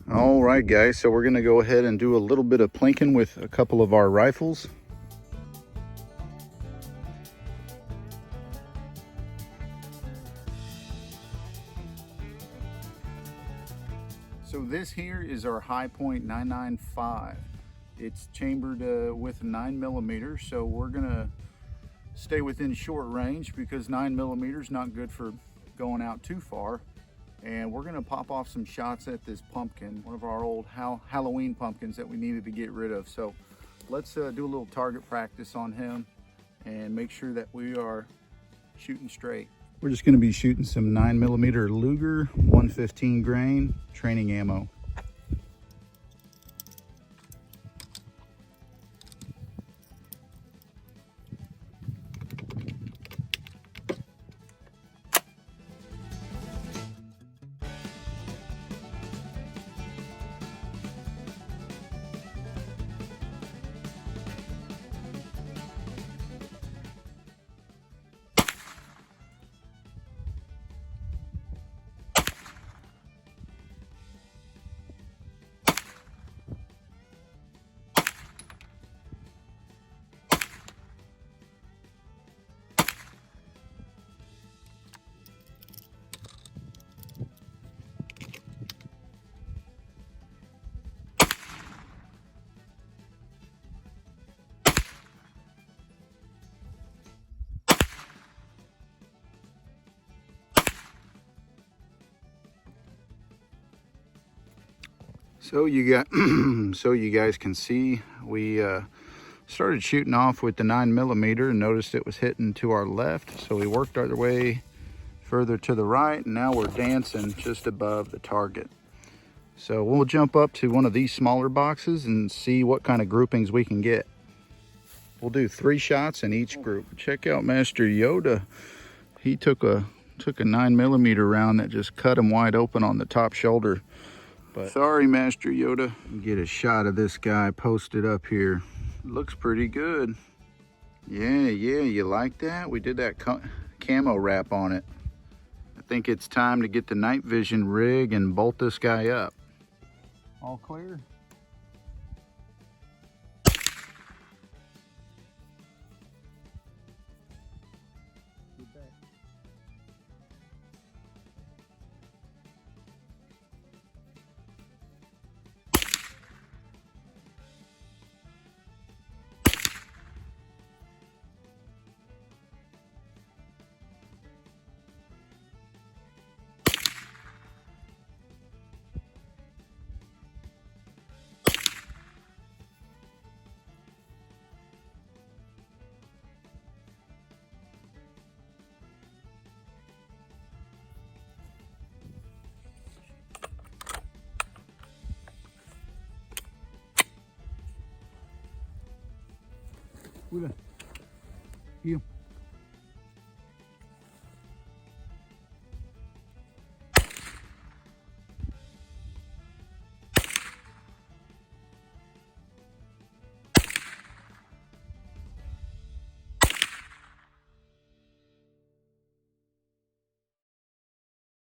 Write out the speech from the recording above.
All right, guys, so we're gonna go ahead and do a little bit of plinking with a couple of our rifles. So this here is our High Point 995. It's chambered with 9mm, so we're gonna stay within short range because 9mm is not good for going out too far. And we're gonna pop off some shots at this pumpkin, one of our old Halloween pumpkins that we needed to get rid of. So let's do a little target practice on him and make sure that we are shooting straight. We're just gonna be shooting some 9mm Luger 115 grain training ammo. So you guys can see we started shooting off with the 9mm and noticed it was hitting to our left. So we worked our way further to the right, and now we're dancing just above the target. So we'll jump up to one of these smaller boxes and see what kind of groupings we can get. We'll do 3 shots in each group. Check out Master Yoda. He took a 9mm round that just cut him wide open on the top shoulder. But sorry, Master Yoda. Get a shot of this guy posted up here. Looks pretty good. Yeah, you like that? We did that camo wrap on it. I think it's time to get the night vision rig and bolt this guy up. All clear? Cuida. Here.